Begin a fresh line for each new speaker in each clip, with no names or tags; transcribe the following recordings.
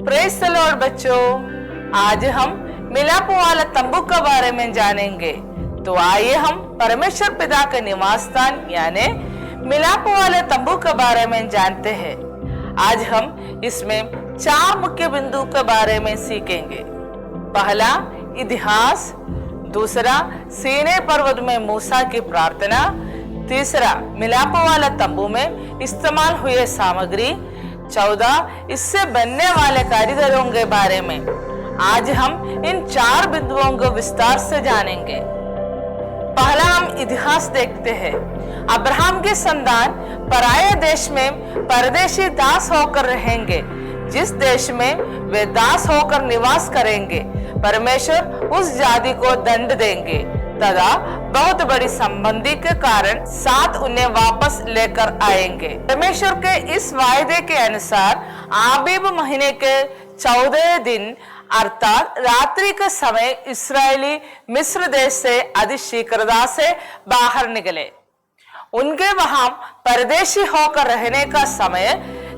Praise the Lord बच्चों, आज हम मिलाप वाला तंबू के बारे में जानेंगे। तो आइए हम परमेश्वर पिता के निवास स्थान यानी मिलाप वाले तंबू के बारे में जानते हैं। आज हम इसमें 4 मुख्य बिंदु के बारे में सीखेंगे। पहला, इतिहास। दूसरा, सीनै पर्वत में मूसा की प्रार्थना। तीसरा, मिलाप वाला तंबू में इस्तेमाल हुए सामग्री। 14, इससे बनने वाले कारीगरों के बारे में। आज हम इन 4 बिंदुओं को विस्तार से जानेंगे। पहला हम इतिहास देखते हैं। अब्राहम के संतान पराये देश में परदेशी दास होकर रहेंगे। जिस देश में वे दास होकर निवास करेंगे, परमेश्वर उस जाति को दंड देंगे तथा बहुत बड़ी संबंधी के कारण साथ उन्हें वापस लेकर आएंगे। परमेश्वर के इस वायदे के अनुसार आबीब महीने के 14 दिन अर्थात रात्रि के समय इस्राएली मिस्र देश से अधिशीघ्रता से बाहर निकले। उनके वहां परदेशी होकर रहने का समय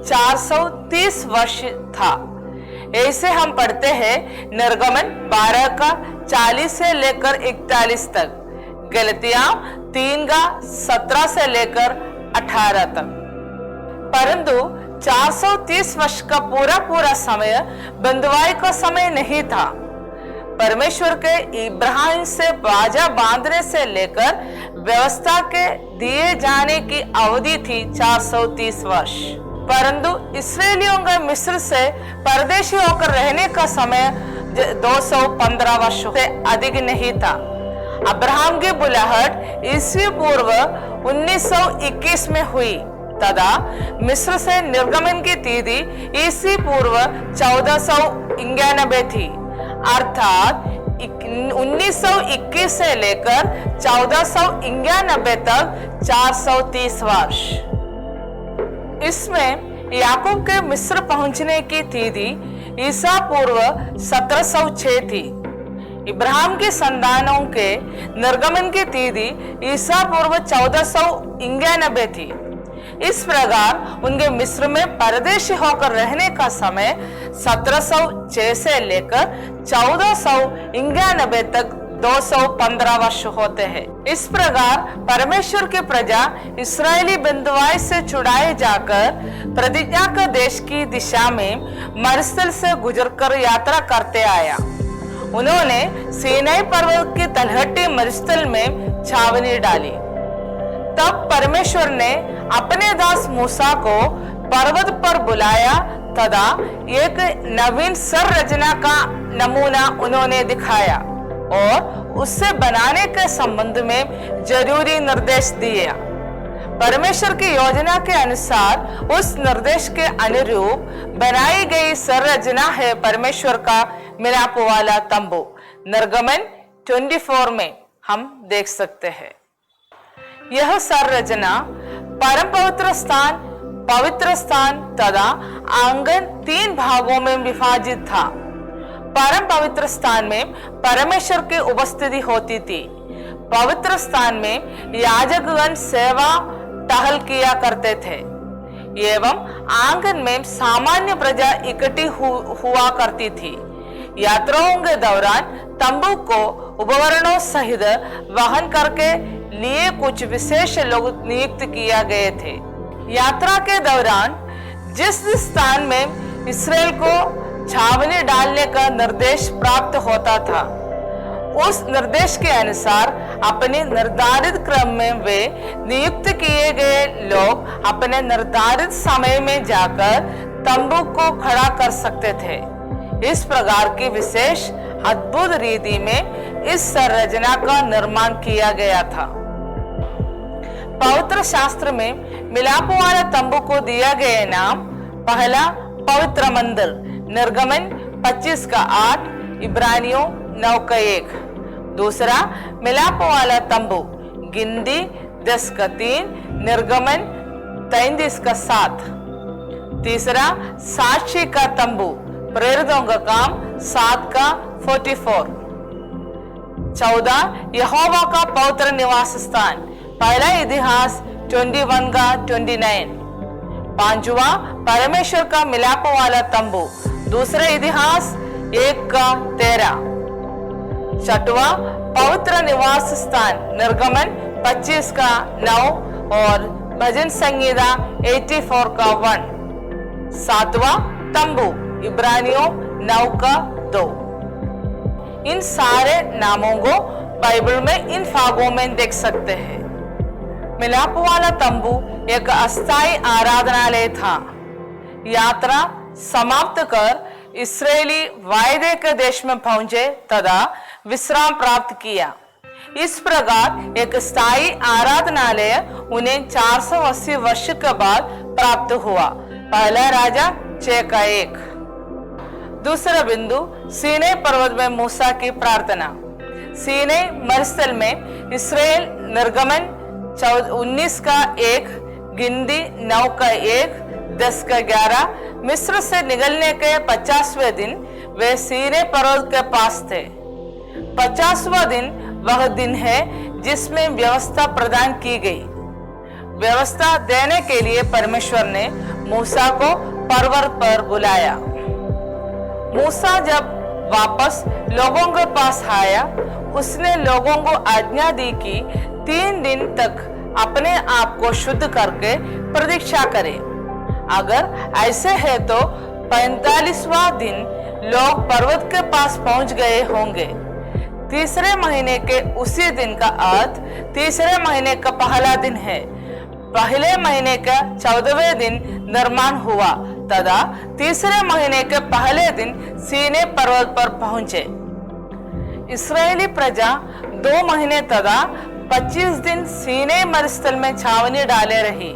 430 वर्ष था। ऐसे हम पढ़ते हैं निर्गमन 12 का 40 से लेकर 41 तक, गलतियां 3 का 17 से लेकर 18 तक। परंतु 430 वर्ष का पूरा समय बंधुआई का समय नहीं था। परमेश्वर के इब्राहिम से बाजा बांधने से लेकर व्यवस्था के दिए जाने की अवधि थी 430 वर्ष। परंतु इस्राएलियों का मिस्र से परदेशी होकर रहने का समय 215 वर्ष से अधिक नहीं था। अब्राहम की बुलाहट ईस्वी पूर्व 1921 में हुई तथा मिस्र से निर्गमन की तिथि ईस्वी पूर्व 1491 थी, अर्थात 1921 से लेकर 1491 तक 430 वर्ष। इसमें याकूब के मिस्र पहुंचने की तिथि ईसा पूर्व 1706 थी। इब्राहिम के संतानों के निर्गमन की तिथि ईसा पूर्व 1491 थी। इस प्रकार उनके मिस्र में परदेशी होकर रहने का समय 1706 से लेकर 1491 तक 215 वर्ष होते हैं। इस प्रकार परमेश्वर की प्रजा इस्राएली बंधुआई से छुड़ाए जाकर प्रतिज्ञा के देश की दिशा में मरुस्थल से गुजरकर यात्रा करते आया। उन्होंने सीनै पर्वत की तलहटी मरुस्थल में छावनी डाली। तब परमेश्वर ने अपने दास मूसा को पर्वत पर बुलाया तथा एक नवीन संरचना का नमूना उन्होंने दिखाया और उससे बनाने के संबंध में जरूरी निर्देश दिए। परमेश्वर की योजना के अनुसार उस निर्देश के अनुरूप बनाई गई संरचना है परमेश्वर का मिलाप वाला तंबू। निर्गमन 24 में हम देख सकते हैं। यह संरचना परम पवित्र स्थान तथा आंगन 3 भागों में विभाजित था। परम पवित्र स्थान में परमेश्वर की उपस्थिति होती थी। पवित्र स्थान में याजकगण सेवा टहल किया करते थे एवं आंगन में सामान्य प्रजा इकट्ठी हुआ करती थी। यात्राओं के दौरान तंबू को उपकरणों सहित वहन करके लिए कुछ विशेष लोग नियुक्त किए गए थे। यात्रा के दौरान जिस स्थान में इस्राएल को छावनी डालने का निर्देश प्राप्त होता था, उस निर्देश के अनुसार अपने निर्धारित क्रम में वे नियुक्त किए गए लोग अपने निर्धारित समय में जाकर तंबू को खड़ा कर सकते थे। इस प्रकार की विशेष अद्भुत रीति में इस संरचना का निर्माण किया गया था। पवित्र शास्त्र में मिलाप वाला तंबू को दिया गया नाम पहला पवित्र मंदिर निर्गमन 25 का 8, इब्रानियों 9 का 1। दूसरा मिलाप वाला तंबू गिनती 10 का 3, निर्गमन 33 का 7। तीसरा साक्षी का तंबू प्रेरितों का काम 7 का 44। 14 यहोवा का पवित्र निवास स्थान पहला इतिहास 21 का 29। 5वां परमेश्वर का मिलाप वाला तंबू दूसरे इतिहास 1:13। छठवां पवित्र निवास स्थान निर्गमन 25:9 और भजन संहिता 84:1। सातवां तंबू इब्रानियों 9:2। इन सारे नामों को बाइबल में इन भागों में देख सकते हैं। मिलाप वाला तंबू एक अस्थायी आराधनालय था। यात्रा समाप्त कर इस्राएली वायदे के देश में पहुंचे तथा विश्राम प्राप्त किया। इस प्रकार एक स्थायी आराधनालय उन्हें 480 वर्ष के बाद प्राप्त हुआ। पहला राजा 6:1। दूसरा बिंदु सीनै पर्वत में मूसा की प्रार्थना। सीनै मरुस्थल में इस्राएल निर्गमन 19:1, गिनती 9:1, 10:11। मिस्र से निकलने के 50वें दिन वे सीनै पर्वत के पास थे। 50वां दिन वह दिन है जिसमें व्यवस्था प्रदान की गई। व्यवस्था देने के लिए परमेश्वर ने मूसा को पर्वत पर बुलाया। मूसा जब वापस लोगों के पास आया, उसने लोगों को आज्ञा दी कि 3 दिन तक अपने आप को शुद्ध करके प्रतीक्षा करें। अगर ऐसे है तो 45वां दिन लोग पर्वत के पास पहुंच गए होंगे। तीसरे महीने के उसी दिन का अर्थ तीसरे महीने का पहला दिन है। पहले महीने का 14वें दिन निर्माण हुआ तथा तीसरे महीने के पहले दिन सीनै पर्वत पर पहुंचे। इस्राएली प्रजा 2 महीने तथा 25 दिन सीनै मरुस्थल में छावनी डाले रही।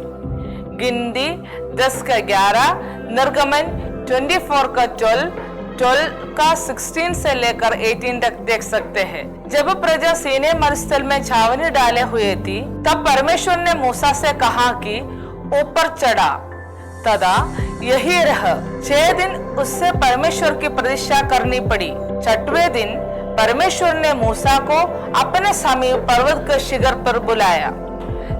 गिनती 10:11, निर्गमन 24:12, 12:16 से लेकर 18 तक देख सकते हैं। जब प्रजा सीनै मरुस्थल में छावनी डाले हुए थी, तब परमेश्वर ने मूसा से कहा कि ऊपर चढ़ा तथा यही रह। 6 दिन उससे परमेश्वर की प्रतीक्षा करनी पड़ी। 6वें दिन परमेश्वर ने मूसा को अपने समीप पर्वत के शिखर पर बुलाया।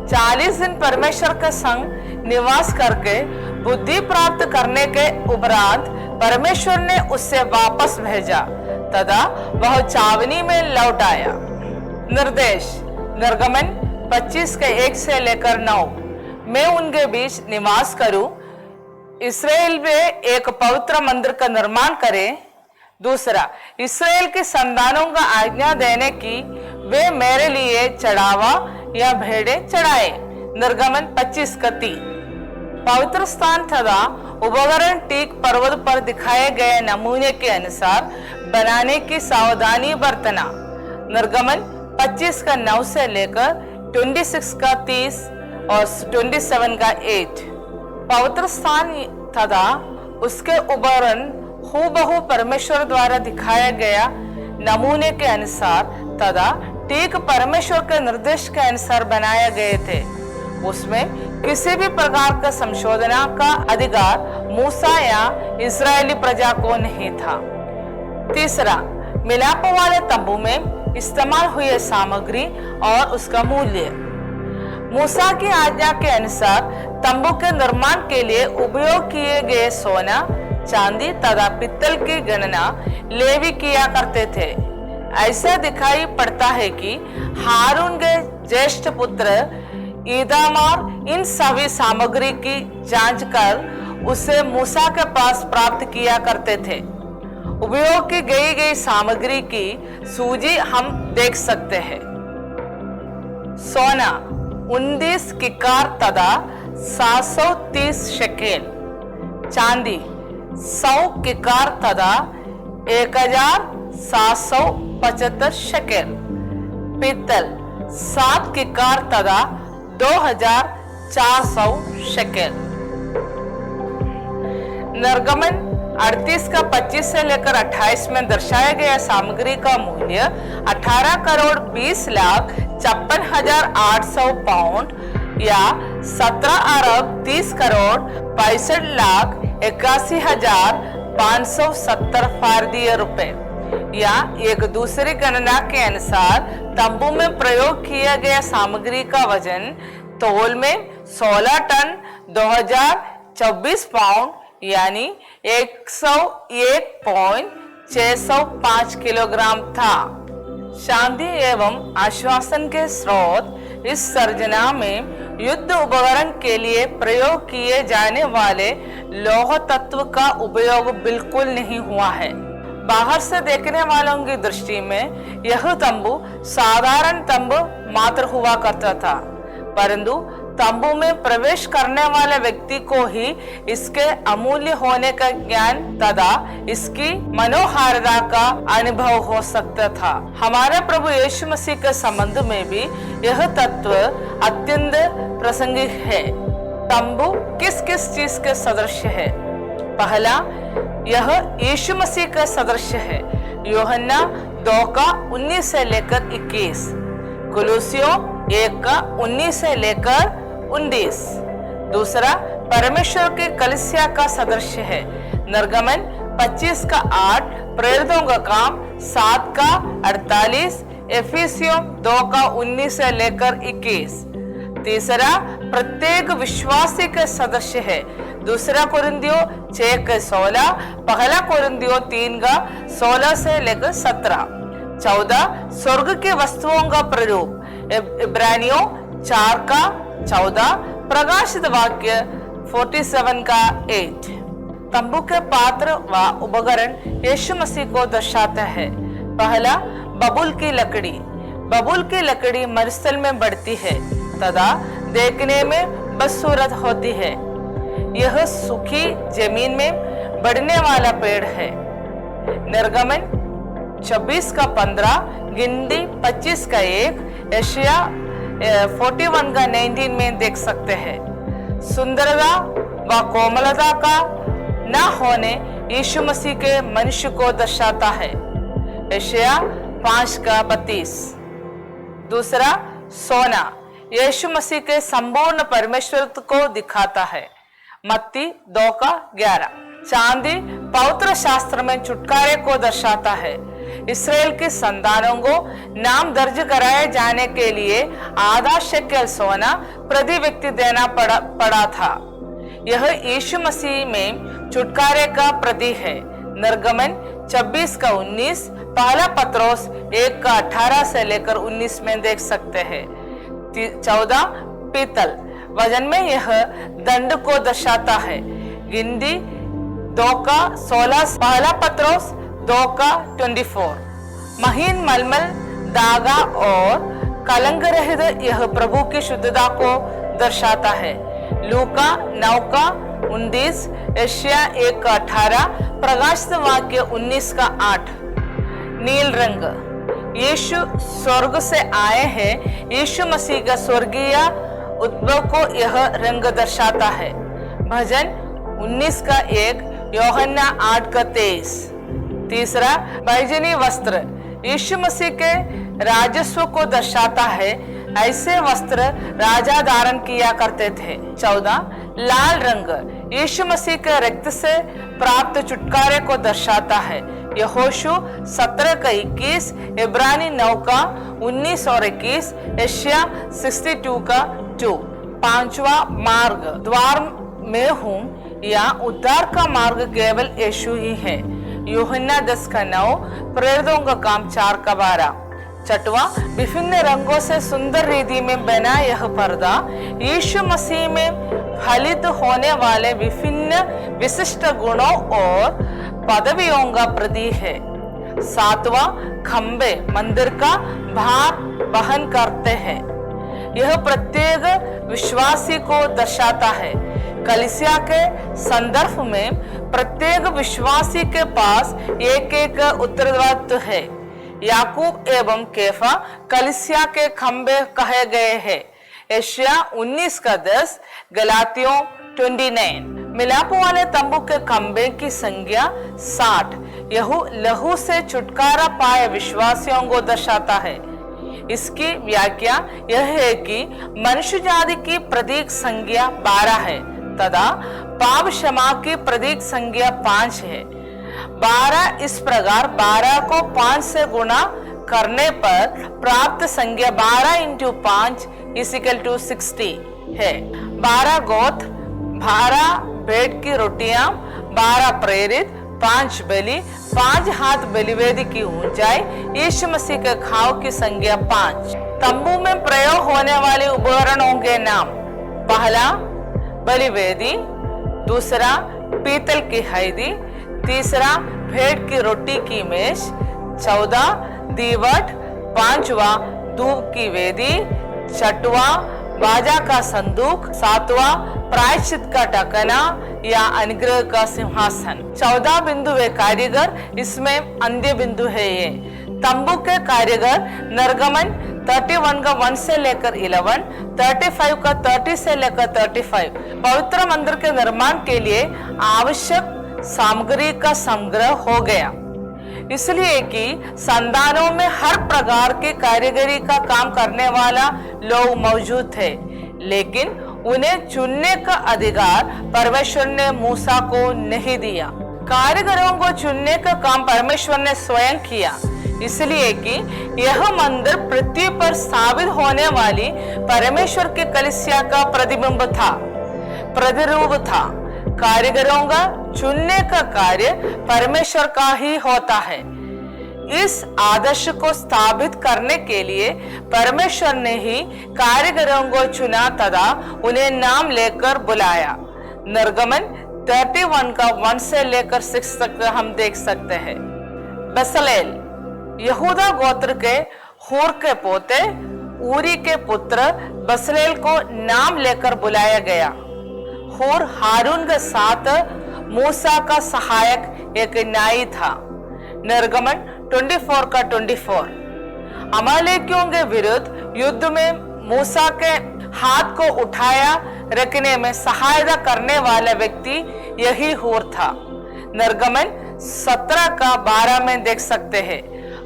40 दिन परमेश्वर के संग निवास करके बुद्धि प्राप्त करने के उपरांत परमेश्वर ने उससे वापस भेजा तथा वह छावनी में लौट आया। निर्देश निर्गमन 25:1 से लेकर 9। मैं उनके बीच निवास करूं, इस्राएल में एक पवित्र मंदिर का निर्माण करें। दूसरा, इस्राएल के संतानों का आज्ञा देने की वे मेरे लिए चढ़ावा या भेड़े चढ़ाए। निर्गमन 25:3। पवित्र स्थान तथा उपकरण ठीक पर्वत पर दिखाए गए नमूने के अनुसार बनाने की सावधानी बरतना। निर्गमन 25:9 से लेकर 26:30 और 27:8। पवित्र स्थान तथा उसके उपकरण हूबहू परमेश्वर द्वारा दिखाया गया नमूने के अनुसार तथा ठीक परमेश्वर के निर्देश के अनुसार बनाए गए थे। उसमें किसी भी प्रकार का संशोधन का अधिकार मूसा या इस्राएली प्रजा को नहीं था। तीसरा, मिलाप वाले तंबू में इस्तेमाल हुए सामग्री और उसका मूल्य। मूसा की आज्ञा के अनुसार तंबू के निर्माण के लिए उपयोग किए गए सोना, चांदी तथा पित्तल की गणना लेवी किया करते थे। ऐसा दिखाई पड़ता है कि हारून के ज्येष्ठ पुत्र ईतामार इन सभी सामग्री की जांच कर उसे मूसा के पास प्राप्त किया करते थे। उपयोग की गई सामग्री की सूची हम देख सकते हैं। सोना 19 किकार तथा 730 शेकेल, चांदी 100 किकार तथा 1775 शेकेल, पित्तल 7 किकार तथा 2400 शेकेल। निर्गमन 38:25 से लेकर 28 में दर्शाया गया सामग्री का मूल्य 18,56,56,800 पाउंड या 17,30,65,81,570 भारतीय रुपए या एक दूसरी गणना के अनुसार तंबू में प्रयोग किया गया सामग्री का वजन तौल में 16 टन 2024 पाउंड यानी 101.605 किलोग्राम था। शांति एवं आश्वासन के स्रोत इस संरचना में युद्ध उपकरण के लिए प्रयोग किए जाने वाले लौह तत्व का उपयोग बिल्कुल नहीं हुआ है। बाहर से देखने वालों की दृष्टि में यह तंबू साधारण तंबू मात्र हुआ करता था, परंतु तंबू में प्रवेश करने वाले व्यक्ति को ही इसके अमूल्य होने का ज्ञान तथा इसकी मनोहारिता का अनुभव हो सकता था। हमारे प्रभु यीशु मसीह के संबंध में भी यह तत्व अत्यंत प्रासंगिक है। तंबू किस किस चीज के सदृश है? पहला, यह यीशु मसीह का सदृश है। यूहन्ना 2:19 से लेकर 21, कुलुसियों 1:19 से लेकर 19। दूसरा, परमेश्वर की कलीसिया का सदृश है। निर्गमन 25:8, प्रेरितों का काम 7:48, एफिसियों 2:19 से लेकर 21। तीसरा, प्रत्येक विश्वासी के सदस्य है। दूसरा कोरिन्थियों 6:16, पहला कोरिन्थियों 3:16 से लेकर 17। चौथा, स्वर्ग के वस्तुओं का प्ररूप, इब्रानियों 4:14, प्रकाशित वाक्य 47:8। तंबू के पात्र व उपकरण यीशु मसीह को दर्शाता है। पहला, बबूल की लकड़ी। बबूल की लकड़ी मरुस्थल में बढ़ती है तथा देखने में बदसूरत होती है। यह सूखी जमीन में बढ़ने वाला पेड़ है। निर्गमन 26:15, गिनती 25:1, एशिया 41:19 में देख सकते हैं। सुंदरता व कोमलता का न होने यीशु मसीह के मनुष्य को दर्शाता है। एशिया 5:32। दूसरा, सोना यीशु मसीह के संपूर्ण परमेश्वरत्व को दिखाता है। मत्ती 2:11। चांदी पवित्र शास्त्र में छुटकारे को दर्शाता है। इस्राएल की संतानों को नाम दर्ज कराए जाने के लिए आधा शेकेल सोना प्रति व्यक्ति देना पड़ा था। यह यीशु मसीह में छुटकारे का प्रतीक है। निर्गमन 26:19, पहला पत्रोस 1:18 से लेकर 19 में देख सकते हैं। 14, पीतल। वजन में यह दंड को दर्शाता है। गिनती 2:16, पहला पत्रोस 2:24। महीन मलमल, धागा और कलंक रहित यह प्रभु की शुद्धता को दर्शाता है। लूका 9:29, एशिया 1:18, प्रकाशित वाक्य 19:8। नील रंग यीशु स्वर्ग से आए हैं। यीशु मसीह का स्वर्गीय उद्भव को यह रंग दर्शाता है। भजन 19:1, यूहन्ना 8:23। तीसरा, बैजनी वस्त्र यीशु मसीह के राजस्व को दर्शाता है। ऐसे वस्त्र राजा धारण किया करते थे। 14, लाल रंग यीशु मसीह के रक्त से प्राप्त छुटकारे को दर्शाता है। यहोशू 17:21, इब्रानी 9:19 और 21, एशिया 62:2। पांचवा, मार्ग। द्वार में हूँ या उद्धार का मार्ग केवल यीशु ही है। यूहन्ना 10:9, प्रेरितों का काम 4:12। छठवां, विभिन्न रंगों से सुंदर रीति में बना यह पर्दा यीशु मसीह में फलित होने वाले विभिन्न विशिष्ट गुणों और पदवियों का प्रतीक है। सातवां, खंबे मंदिर का भार वहन करते हैं। यह प्रत्येक विश्वासी को दर्शाता है। कलीसिया के संदर्भ में प्रत्येक विश्वासी के पास एक एक उत्तरदायित्व है। याकूब एवं केफा कलीसिया के खंबे कहे गए हैं। एशिया 19:10, गलातियों 29। मिलाप वाले तंबू के खंबे की संख्या 60 यह लहू से छुटकारा पाए विश्वासियों को दर्शाता है। इसकी व्याख्या यह है कि मनुष्य जाति की प्रतीक संख्या 12 है तथा पाप क्षमा की प्रतीक संख्या 5 है। 12 इस प्रकार 12 को 5 से गुणा करने पर प्राप्त संख्या 12 × 5 = 60 है। 12 गोत्र, 12 भेंट की रोटियां, 12 प्रेरित, 5 बलि, 5 हाथ बलिवेदी की ऊंचाई, यीशु मसीह के घाव की संख्या 5। तंबू में प्रयोग होने वाले उपकरणों के नाम: पहला बलिवेदी, दूसरा पीतल की हयदी, तीसरा भेड़ की रोटी की मेज, 14 दीवट, 5वां धूप की वेदी, 6वां बाजा का संदूक, 7वां प्रायश्चित का टकना या अनुग्रह का सिंहासन। 14 बिंदु वे कारीगर, इसमें अंत्य बिंदु है ये। तंबू के कारीगर निर्गमन 31 का 1 से लेकर 11, 35 का 30 से लेकर 35 पवित्र मंदिर के निर्माण के लिए आवश्यक सामग्री का संग्रह हो गया, इसलिए कि संतानों में हर प्रकार की कारीगरी का काम करने वाला लोग मौजूद थे, लेकिन उन्हें चुनने का अधिकार परमेश्वर ने मूसा को नहीं दिया। कारीगरों को चुनने का काम परमेश्वर ने स्वयं किया, इसलिए कि यह मंदिर पृथ्वी पर स्थापित होने वाली परमेश्वर की कलीसिया का प्रतिबिंब था, प्रतिरूप था। कारीगरों का चुनने का कार्य परमेश्वर का ही होता है। इस आदर्श को स्थापित करने के लिए परमेश्वर ने ही कारीगरों को चुना तथा उन्हें नाम लेकर बुलाया। निर्गमन 31 का 1 से लेकर 6 तक हम देख सकते हैं। बसलेल यहूदा गोत्र के हूर के पोते ऊरी के पुत्र बसलेल को नाम लेकर बुलाया गया। हूर हारून के साथ मूसा का सहायक एक न्यायी था। निर्गमन 24 का 24 अमालेकियों के विरुद्ध युद्ध में मूसा के हाथ को उठाया रखने में सहायता करने वाला व्यक्ति यही हूर था। निर्गमन 17 का 12 में देख सकते हैं।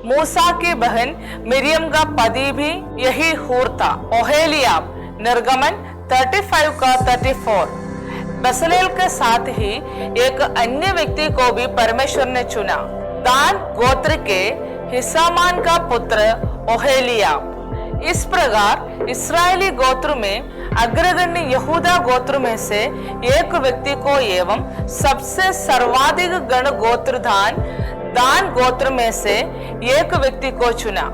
मूसा की बहन मिरियम का पति भी यही हूर था, ओहेलियाब। निर्गमन 35 का 34 बसलेल के साथ ही एक अन्य व्यक्ति को भी परमेश्वर ने चुना, दान गोत्र के हिसामान का पुत्र ओहेलियाब। इस प्रकार इस्राएली गोत्र में अग्रगण्य यहूदा गोत्र में से एक व्यक्ति को एवं सबसे सर्वाधिक गण गोत्र दान गोत्र में से एक व्यक्ति को चुना।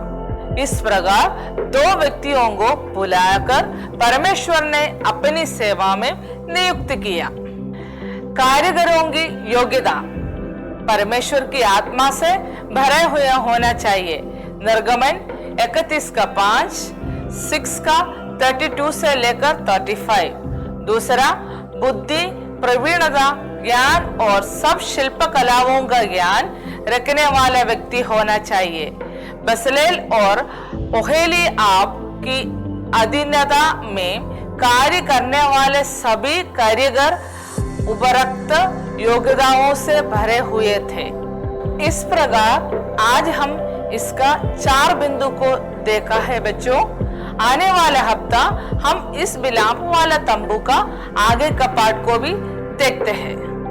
इस प्रकार 2 व्यक्तियों को बुलाकर परमेश्वर ने अपनी सेवा में नियुक्त किया। कारीगरों की योग्यता: परमेश्वर की आत्मा से भरे हुए होना चाहिए। निर्गमन 31 का 5, 6 का 32 से लेकर 35। दूसरा बुद्धि, प्रवीणता, ज्ञान और सब शिल्प कलाओं का ज्ञान रखने वाला व्यक्ति होना चाहिए। बसलेल और ओहेलियाब की अधीनता में कार्य करने वाले सभी कारीगर उपरोक्त योग्यताओं से भरे हुए थे। इस प्रकार आज हम इसका 4 बिंदु को देखा है बच्चों। आने वाला हफ्ता हम इस मिलाप वाला तंबू का आगे का पार्ट को भी देखते हैं।